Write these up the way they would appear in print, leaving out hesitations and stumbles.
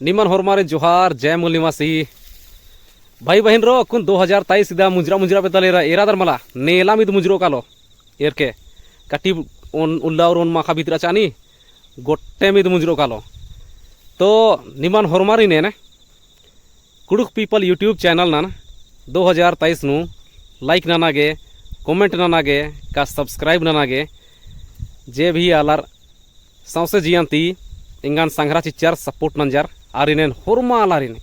निमन हरमारे जोहार जय मूल निवासी भाई बहन रो कुन 2023 इदा मुजरा मुजरा पे तले एरा दरमला नेला मिद मुजरो कालो एरके काटी उल्ला और माखा भीतरा चानी गोटे मिद मुजरो कालो तो निमन हरमारी ने कुडुक पीपल यूट्यूब चैनल नान 2023 नु लाइक नानागे कमेंट नानागे का सब्सक्राइब नानागे जे भी आलार सौसे जियांती इंगान संग्रह चिच्चार सपोर्ट नंजार आरिनेन हुरमा आलारिन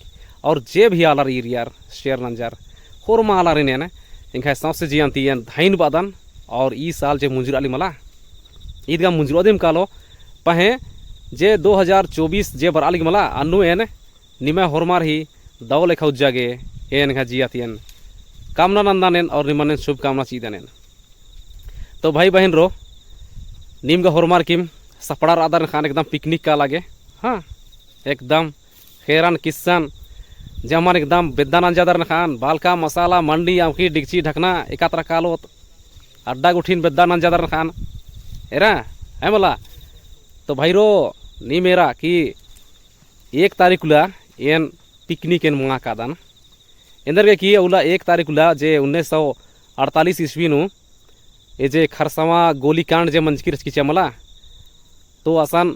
और जे भी आलार इरियार शेयर नंजार हुरमा आलारिनेन इंखा सौसे जियांती एन धाइन बादन और ई साल जे मुंजुराली मला ईदगा मुंजुरादिम कालो पहे जे 2024 जे बराली मला अन्नु एन निमा हुरमार ही दाव लेखा उज्जागे एन खा जियातियन कामना नंदानेन और निमनेन शुभकामना चीदनेन तो भाई बहन रो नीम का हुरमार किम सपड़ा आदर खान एकदम पिकनिक का लागे हाँ एकदम खेरान किसान जमान एकदम बेदान जादर खान बालका मसाला मंडी आमकी डिगची ढकना एकात्र कालोत अड्डा गुठीन बेदान जादर खान एरा है मला तो भाई रो नी मेरा कि 1 तारीख ला एन पिकनिक एन मुआ कादान इंदर के किए उला 1 तारीख ला जे 1948 ईस्वी नु ये जे खरसवा गोलीकांड जे मंजकी रचकीचा मला तो आसान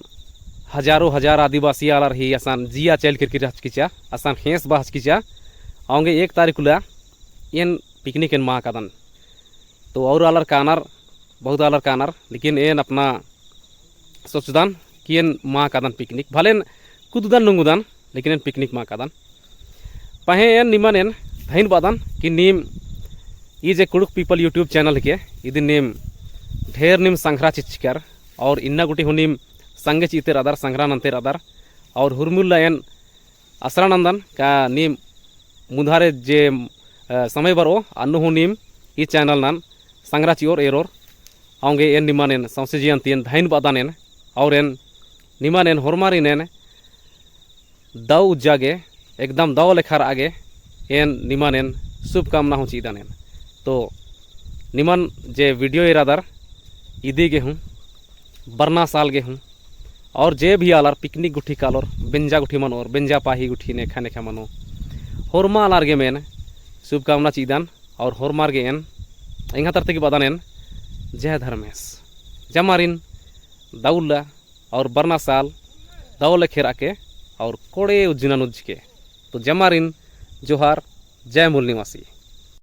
हजारों हजार आदिवासी आलार ही आसान जिया चल करके रचकीचा आसान हेस बा हचकीचा आऊंगे 1 तारीख ला एन पिकनिक एन माँ कादन तो और आलार कानार बहुत आलार कानार लेकिन एन अपना सोचदान कि एन माँ कादन पिकनिक भलेन कुदुदान नुंगुदान लेकिन एन पिकनिक माँ कादन पहे एन निमन एन धाइन बादन कि नीम ये जे कुडुक पीपल यूट्यूब चैनल के इदी नीम ढेर नीम संग्रह चिचकर और इन्ना गुटी हुनीम संगे चीते रादार संग्रह नंते रादार और हुरमुल्ला एन असरानंदन का नीम मुधारे जे समय बरो अन्नु हुनीम ई चैनल नान संग्रह चियोर एरोर आऊंगे एन निमन एन सौसे जियंती एन धाइन बादान एन और एन निमन एन हुरमारी एन दाव उज्जागे एकदम दाव लेखार आगे एन निमन एन शुभकामना हूँ चीदान एन तो निमन जे वीडियो इरादार ईदी गे हूँ बरना साल गे हूँ और जे भी आलार पिकनिक गुठी कालोर बेंजा गुठी मनोर बेंजा पाही गुठी नेखा नेखा मनो होरमा आलार गे मेन शुभकामना चीदान और होरमार गे एन इंगा तरते की बादान एन जय धर्मेश जमारिन दाउल्ला और बरना साल दाउले खेरा के और कोड़े उज्जिना नुज्ज के तो जमारिन जोहार जय मूल निवासी।